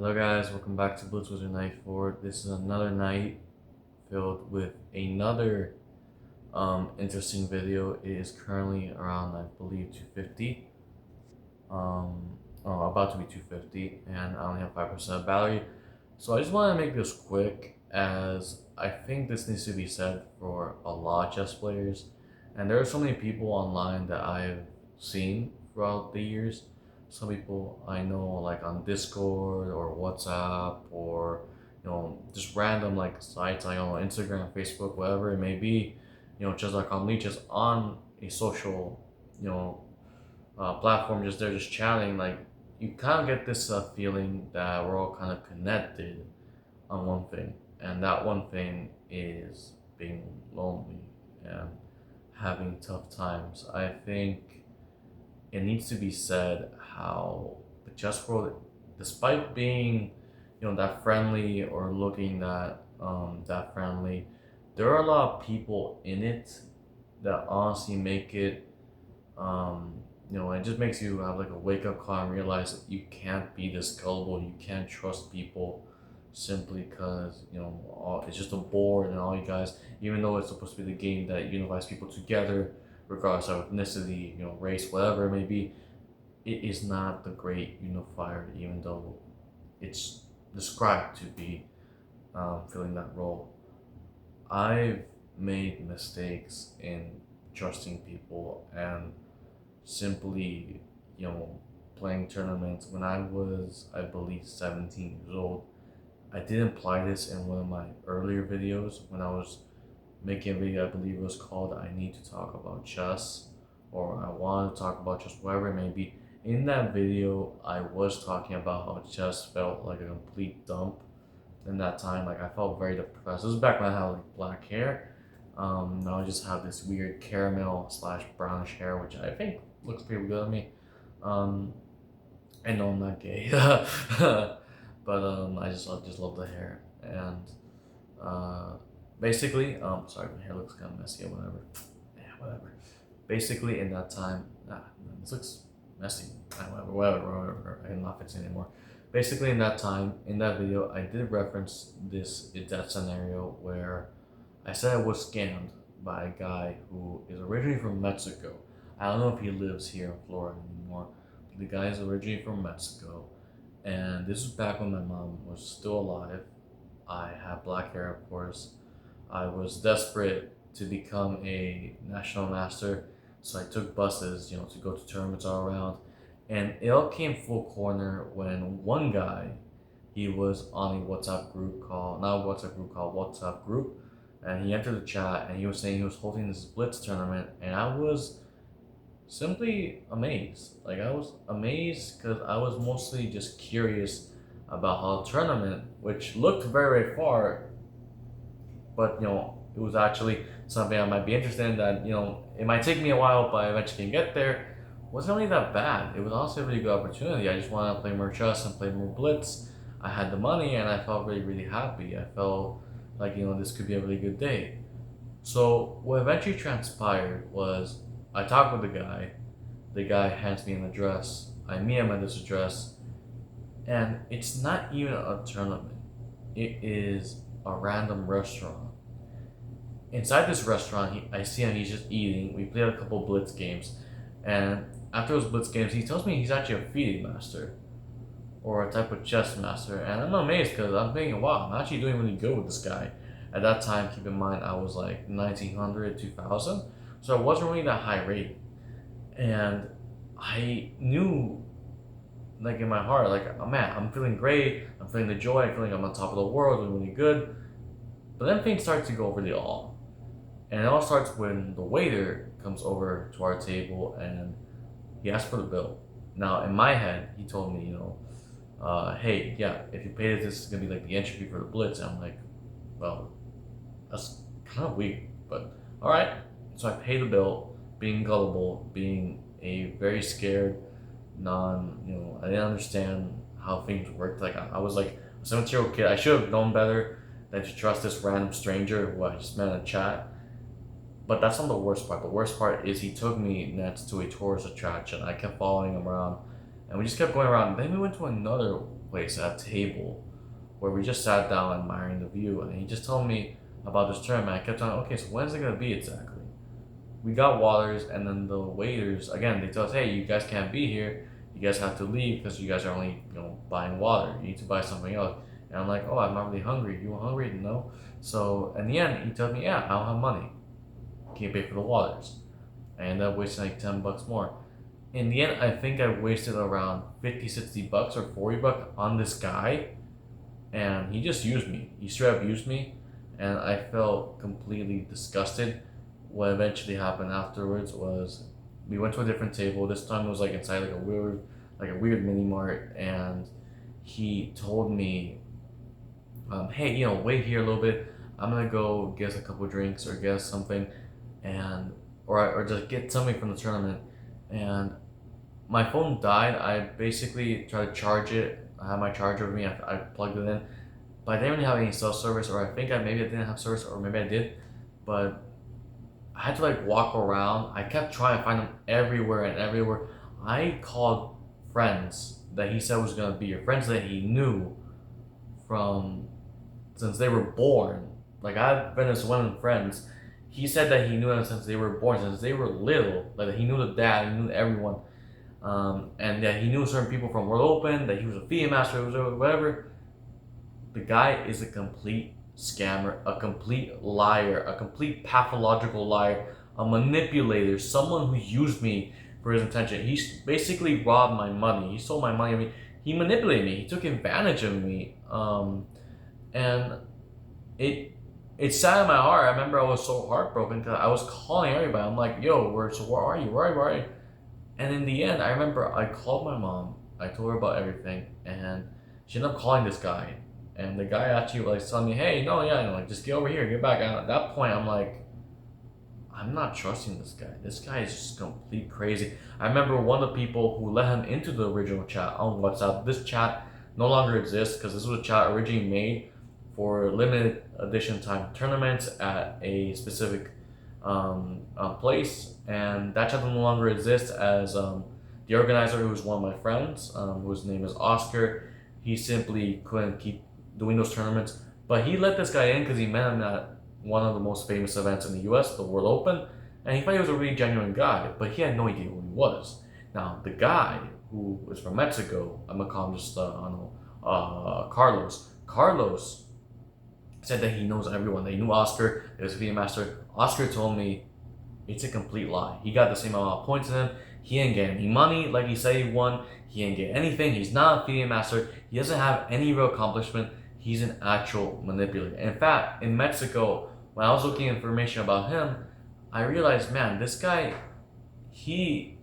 Hello guys, welcome back to Blitz Wizard Night 4. This is another night filled with another interesting video. It is currently around, I believe, 250. About to be 250, and I only have 5% battery. So I just want to make this quick, as I think this needs to be said for a lot of chess players. And there are so many people online that I've seen throughout the years. Some people I know, like on Discord or WhatsApp, or just random like sites, like on Instagram, Facebook, whatever it may be. Chess.com leeches on a social, platform, just they're just chatting. Like, you kind of get this feeling that we're all kind of connected on one thing, and that one thing is being lonely and having tough times. I think it needs to be said how the chess world, despite being, that friendly or looking that friendly, there are a lot of people in it that honestly make it. It just makes you have like a wake up call and realize that you can't be this gullible. You can't trust people simply because it's just a board, and all you guys, even though it's supposed to be the game that unifies people together regardless of ethnicity, race, whatever it may be, it is not the great unifier, even though it's described to be filling that role. I've made mistakes in trusting people and simply, playing tournaments when I was, I believe, 17 years old. I did imply this in one of my earlier videos when I was making a video. I believe it was called "I Need to Talk About Chess," or "I Want to Talk About Chess," whatever it may be. In that video, I was talking about how chess felt like a complete dump in that time. Like, I felt very depressed. This was back when I had like black hair. Now I just have this weird caramel slash brownish hair, which I think looks pretty good on me. Um, I know I'm not gay, but I just love the hair. And uh, basically, sorry, my hair looks kind of messy or whatever. Yeah, whatever. Basically, in that time, this looks messy. Whatever. I'm not fixing it anymore. Basically, in that time, in that video, I did reference that scenario where I said I was scammed by a guy who is originally from Mexico. I don't know if he lives here in Florida anymore. The guy is originally from Mexico, and this was back when my mom was still alive. I had black hair, of course. I was desperate to become a national master, so I took buses, to go to tournaments all around. And it all came full corner when one guy, he was on a WhatsApp group called, not a WhatsApp group, called WhatsApp group, and he entered the chat and he was saying he was holding this Blitz tournament, and I was simply amazed. Like, I was amazed because I was mostly just curious about how the tournament, which looked very, very far, but it was actually something I might be interested in, that it might take me a while, but I eventually can get there. Wasn't really that bad. It was honestly a really good opportunity. I just wanted to play more chess and play more Blitz. I had the money and I felt really, really happy. I felt like this could be a really good day. So what eventually transpired was I talked with the guy. The guy hands me an address. I meet him at this address, and it's not even a tournament. It is a random restaurant. Inside this restaurant, I see him. He's just eating. We played a couple Blitz games, and after those Blitz games, he tells me he's actually a FIDE master, or a type of chess master. And I'm amazed because I'm thinking, wow, I'm actually doing really good with this guy. At that time, keep in mind, I was like 1900, 2000, so I wasn't really that high rate. And I knew, like in my heart, like, oh man, I'm feeling great. I'm feeling the joy. I'm feeling I'm on top of the world, doing really good. But then things start to go really off. And it all starts when the waiter comes over to our table and he asks for the bill. Now, in my head, he told me, hey, yeah, if you pay this is going to be like the entry fee for the Blitz. And I'm like, well, that's kind of weird, but all right. So I pay the bill, being gullible, being a very scared, I didn't understand how things worked. Like, I was like a 17-year-old kid. I should have known better than to trust this random stranger who I just met in a chat. But that's not the worst part. The worst part is he took me next to a tourist attraction. I kept following him around, And we just kept going around. Then we went to another place at a table where we just sat down admiring the view. And he just told me about this tournament. I kept telling him, okay, so when's it going to be exactly? We got waters, and then the waiters, again, they tell us, hey, you guys can't be here. You guys have to leave because you guys are only, buying water. You need to buy something else. And I'm like, oh, I'm not really hungry. You hungry? No. So in the end, he told me, yeah, I don't have money. Can you pay for the waters? I ended up wasting like $10 more. In the end, I think I wasted around 50, $60 or $40 on this guy, and he just used me. He straight up used me, and I felt completely disgusted. What eventually happened afterwards was we went to a different table. This time it was like inside like a weird mini mart, and he told me, "Hey, wait here a little bit. I'm gonna go get us a couple drinks or get us something, and or just get something from the tournament." And my phone died. I basically tried to charge it. I had my charger with me. I plugged it in, but I didn't really have any cell service, or I think maybe I didn't have service, or maybe I did, but I had to like walk around. I kept trying to find him everywhere and everywhere. I called friends that he said was gonna be here, friends that he knew from since they were born. Like I've been his women friends. He said that he knew them since they were born, since they were little. Like he knew the dad, he knew everyone, and that he knew certain people from World Open. That he was a FIA master, whatever. The guy is a complete scammer, a complete liar, a complete pathological liar, a manipulator, someone who used me for his intention. He basically robbed my money. He stole my money. I mean, he manipulated me. He took advantage of me. And it sat in my heart. I remember I was so heartbroken because I was calling everybody. I'm like, yo, where are you? Where are you? And in the end, I remember I called my mom. I told her about everything, and she ended up calling this guy. And the guy actually like telling me, hey, no, yeah, like just get over here, get back. And at that point, I'm like, I'm not trusting this guy. This guy is just complete crazy. I remember one of the people who let him into the original chat on WhatsApp. This chat no longer exists because this was a chat originally made for limited edition time tournaments at a specific place, and that chat no longer exists as the organizer, who was one of my friends, whose name is Oscar. He simply couldn't keep doing those tournaments, but he let this guy in because he met him at one of the most famous events in the US, the World Open, and he thought he was a really genuine guy, but he had no idea who he was. Now, the guy who was from Mexico, I'm gonna call him just, Carlos. Carlos said that he knows everyone, that he knew Oscar, that he was a FIA master. Oscar told me it's a complete lie. He got the same amount of points as him. He didn't get any money like he said he won. He didn't get anything. He's not a FIA master. He doesn't have any real accomplishment. He's an actual manipulator. In fact, in Mexico, when I was looking at information about him, I realized, man, this guy, he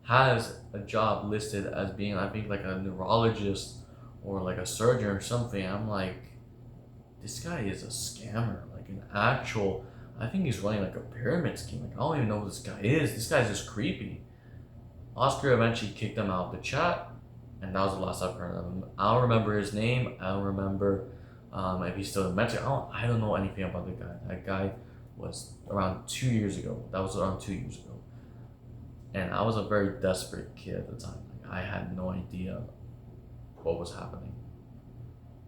has a job listed as being, I think, like a neurologist or like a surgeon or something. I'm like, this guy is a scammer, like an actual, I think he's running like a pyramid scheme. Like, I don't even know who this guy is. This guy's just creepy. Oscar eventually kicked him out of the chat, and that was the last I've heard of him. I don't remember his name. I don't remember if he's still in Mexico. I don't know anything about the guy. That guy was around 2 years ago. That was around 2 years ago. And I was a very desperate kid at the time. Like, I had no idea what was happening.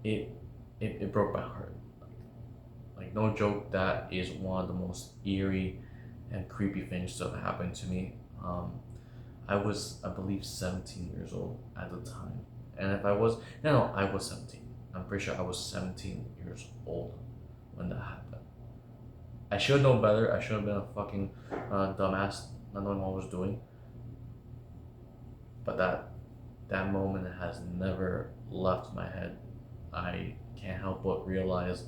It broke my heart. Like no joke, that is one of the most eerie and creepy things to have happened to me. I was, I believe, 17 years old at the time. And if I was, no, I was 17. I'm pretty sure I was 17 years old when that happened. I should know better. I should have been a fucking dumbass, not knowing what I was doing. But that moment has never left my head. I can't help but realize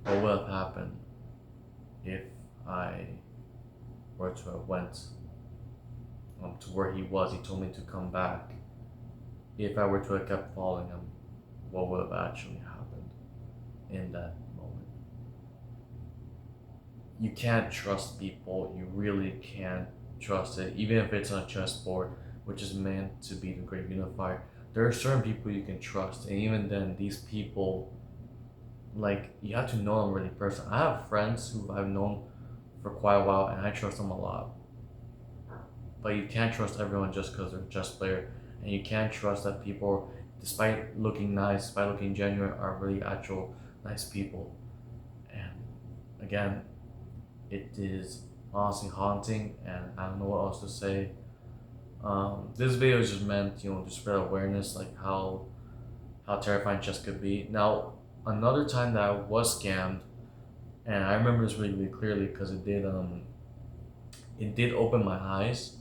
what would have happened if I were to have went to where he was. He told me to come back. If I were to have kept following him, what would have actually happened in that moment? You can't trust people. You really can't trust it. Even if it's on a chessboard, which is meant to be the great unifier, there are certain people you can trust. And even then, these people, like, you have to know them really personally. I have friends who I've known for quite a while, and I trust them a lot. But you can't trust everyone just because they're a chess player. and you can't trust that people, despite looking nice, despite looking genuine, are really actual nice people. And again, it is honestly haunting, and I don't know what else to say. This video is just meant, to spread awareness, like how terrifying chess could be. Now, another time that I was scammed, and I remember this really, really clearly because it did open my eyes.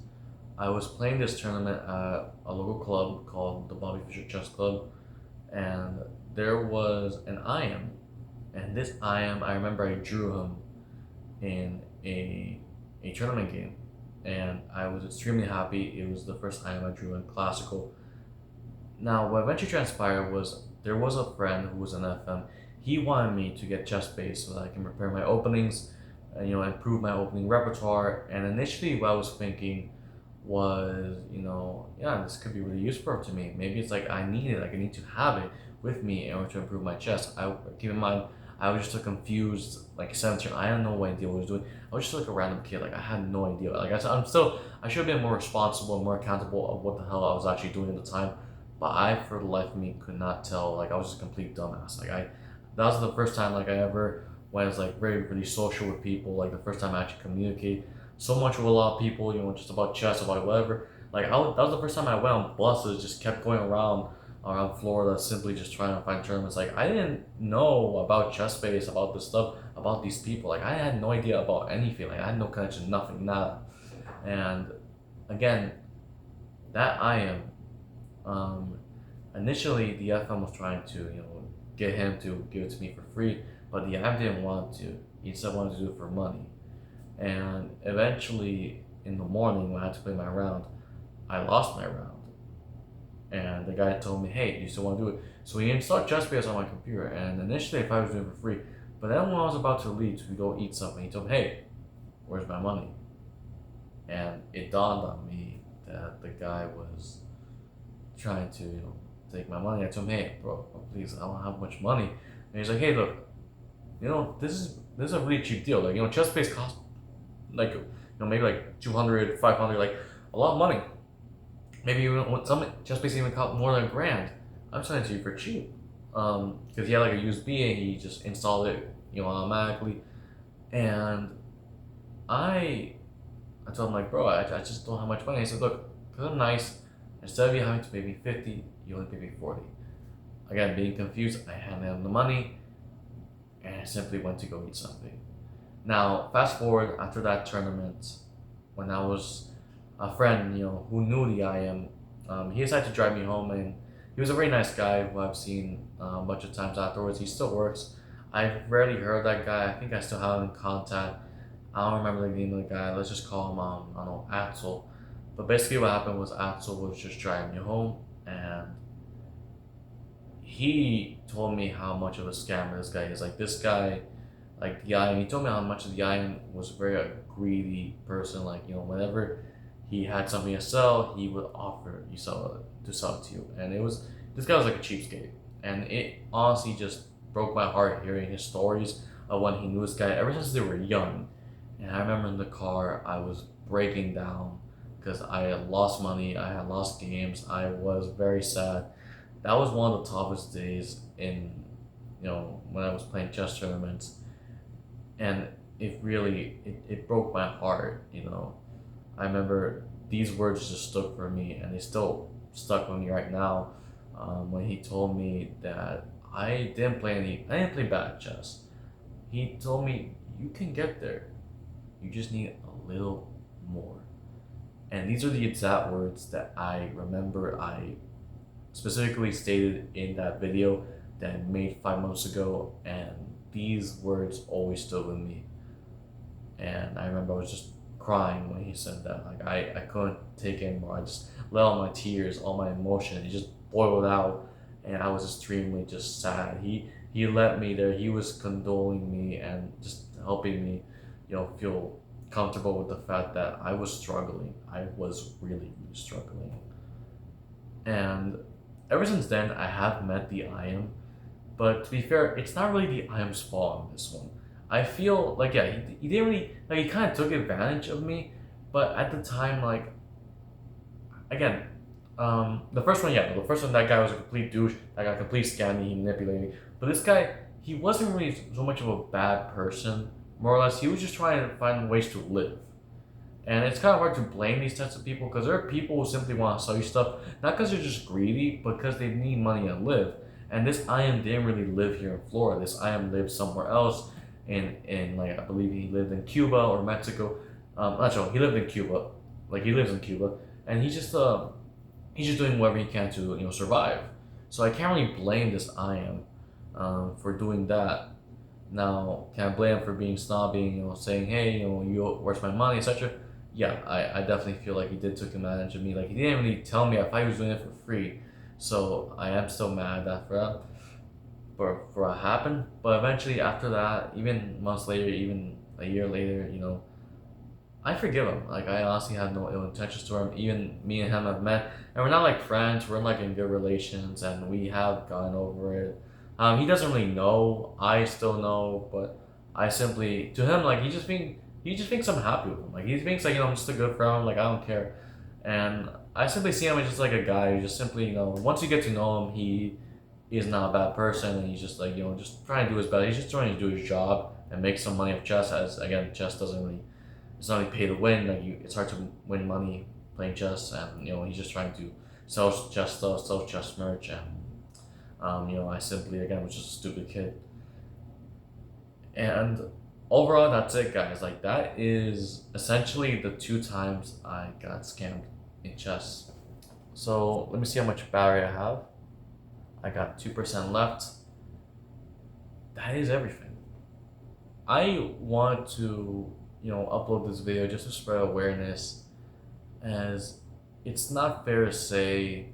I was playing this tournament at a local club called the Bobby Fischer Chess Club, and there was an IM, and this IM, I remember I drew him in a tournament game, and I was extremely happy. It was the first time I drew in classical. Now, what eventually transpired was there was a friend who was an FM. He wanted me to get chess base so that I can prepare my openings, and improve my opening repertoire. And initially, what I was thinking was, yeah, this could be really useful to me. Maybe it's like I need it, like I need to have it with me in order to improve my chess. I keep in mind, I was just a confused, like 17. I had no idea what I was doing. I was just like a random kid. Like I had no idea. Like I should have been more responsible and more accountable of what the hell I was actually doing at the time. But I, for the life of me, could not tell. Like I was just a complete dumbass. That was the first time like I ever went like very really social with people. Like the first time I actually communicated so much with a lot of people. Just about chess, about whatever. That was the first time I went on buses. Just kept going around Florida, simply just trying to find tournaments. Like I didn't know about chess base, about this stuff, about these people. Like I had no idea about anything. Like I had no connection, nothing, nada. And again, that I am. Initially, the FM was trying to, get him to give it to me for free, but the AM didn't want to. He said wanted to do it for money. And eventually, in the morning when I had to play my round, I lost my round. And the guy told me, "Hey, do you still want to do it?" So he installed JustBase on my computer. And initially, if I was doing it for free, but then when I was about to leave to go eat something, he told me, "Hey, where's my money?" And it dawned on me that the guy was trying to, take my money. I told him, "Hey, bro, please, I don't have much money." And he's like, "Hey, look, this is a really cheap deal. Like, chest base costs like, maybe like 200, 500, like a lot of money. Maybe even what some chest base even cost more than $1,000. I'm selling it to you for cheap." Because he had like a USB and he just installed it, automatically. And I told him like, "Bro, I just don't have much money." He said, "Look, because I'm nice, instead of you having to pay me 50, you only pay me 40. Again, being confused, I handed him the money and I simply went to go eat something. Now, fast forward after that tournament, when I was a friend, who knew the IM, he decided to drive me home, and he was a very nice guy who I've seen a bunch of times afterwards. He still works. I've rarely heard that guy. I think I still have him in contact. I don't remember the name of the guy. Let's just call him, I don't know, Axel. But basically, what happened was Axel was just driving me home, and he told me how much of a scammer this guy is. Like this guy, like the IM, he told me how much of the IM was a very greedy person. Like whenever he had something to sell, he would offer you to sell it to you, and this guy was like a cheapskate, and it honestly just broke my heart hearing his stories of when he knew this guy ever since they were young. And I remember in the car, I was breaking down because I had lost money, I had lost games, I was very sad. That was one of the toughest days when I was playing chess tournaments, and it broke my heart. I remember these words just stuck for me, and they still stuck with me right now. When he told me that I didn't play bad chess. He told me you can get there, you just need a little more. And these are the exact words that I remember I specifically stated in that video that I made 5 months ago, and these words always stood with me. And I remember I was just crying when he said that. Like I couldn't take it anymore. I just let all my tears, all my emotion, it just boiled out, and I was extremely just sad. He let me there. He was condoling me and just helping me, feel comfortable with the fact that I was struggling. I was really, really struggling. And ever since then, I have met the IM. But to be fair, it's not really the IM's fault on this one. I feel like, yeah, he didn't really, like, he kind of took advantage of me. But at the time, like, again, The first one, yeah, the first one, that guy was a complete douche. That guy complete scammy, he manipulated me. But this guy, he wasn't really so much of a bad person. More or less, he was just trying to find ways to live. And it's kind of hard to blame these types of people because there are people who simply want to sell you stuff, not because they're just greedy, but because they need money to live. And this IM didn't really live here in Florida. This IM lived somewhere else, in like I believe he lived in Cuba or Mexico. Not sure. He lived in Cuba, like he lives in Cuba, and he's just doing whatever he can to survive. So I can't really blame this IM for doing that. Now, can I blame him for being snobby, saying, hey, where's my money, etc.? Yeah, I definitely feel like he did took advantage of me. Like, he didn't really tell me. I thought he was doing it for free. So I am still mad at for that, for what happened. But eventually, after that, even months later, even a year later, I forgive him. Like, I honestly have no ill intentions to him. Even me and him have met, and we're not like friends. We're like in good relations, and we have gotten over it. He doesn't really know. I still know, but I simply to him like he just thinks I'm happy with him. Like he thinks like I'm just a good friend. Like I don't care, and I simply see him as just like a guy who just simply once you get to know him, he is not a bad person, and he's just like just trying to do his best. He's just trying to do his job and make some money off chess. As again, chess doesn't really it's not really pay to win. Like it's hard to win money playing chess, and he's just trying to sell chess stuff, sell chess merch, and I simply again was just a stupid kid. And overall, that's it, guys. Like that is essentially the two times I got scammed in chess. So let me see how much battery I have. I got 2% left. That is everything. I want to upload this video just to spread awareness, as it's not fair to say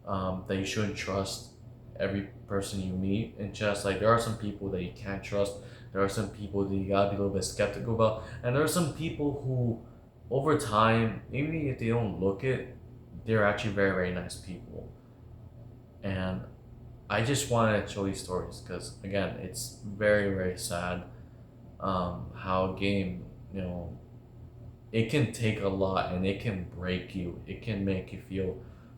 that you shouldn't trust every person you meet in chess. Like there are some people that you can't trust. There are some people that you gotta be a little bit skeptical about, and there are some people who, over time, even if they don't look it, they're actually very very nice people. And I just wanted to show these stories because again, it's very very sad how a game, it can take a lot and it can break you. It can make you feel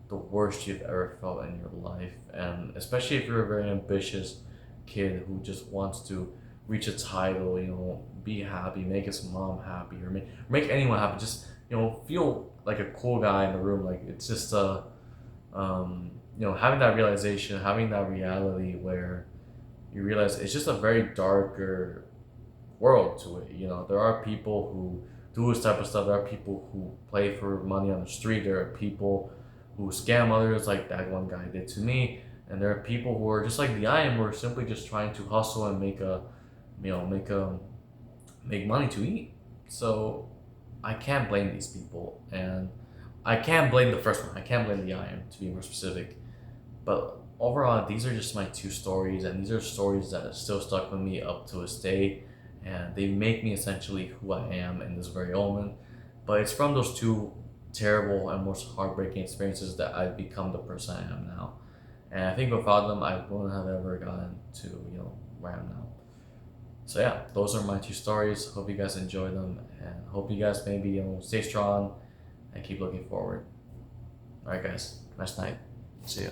the worst you've ever felt in your life. And especially if you're a very ambitious kid who just wants to reach a title, be happy, make his mom happy, or make anyone happy. Just, feel like a cool guy in the room. Like it's just having that realization, having that reality where you realize it's just a very darker world to it. There are people who do this type of stuff. There are people who play for money on the street. There are people who scam others like that one guy did to me. And there are people who are just like the I am, who are simply just trying to hustle and make money to eat. So I can't blame these people, and I can't blame the first one. I can't blame the I am, to be more specific. But overall, these are just my two stories, and these are stories that are still stuck with me up to this day, and they make me essentially who I am in this very moment. But it's from those two terrible and most heartbreaking experiences that I've become the person I am now. And I think without them, I wouldn't have ever gotten to where I am now. So yeah, those are my two stories. Hope you guys enjoy them, and hope you guys maybe stay strong and keep looking forward. All right, guys. Nice night. See ya.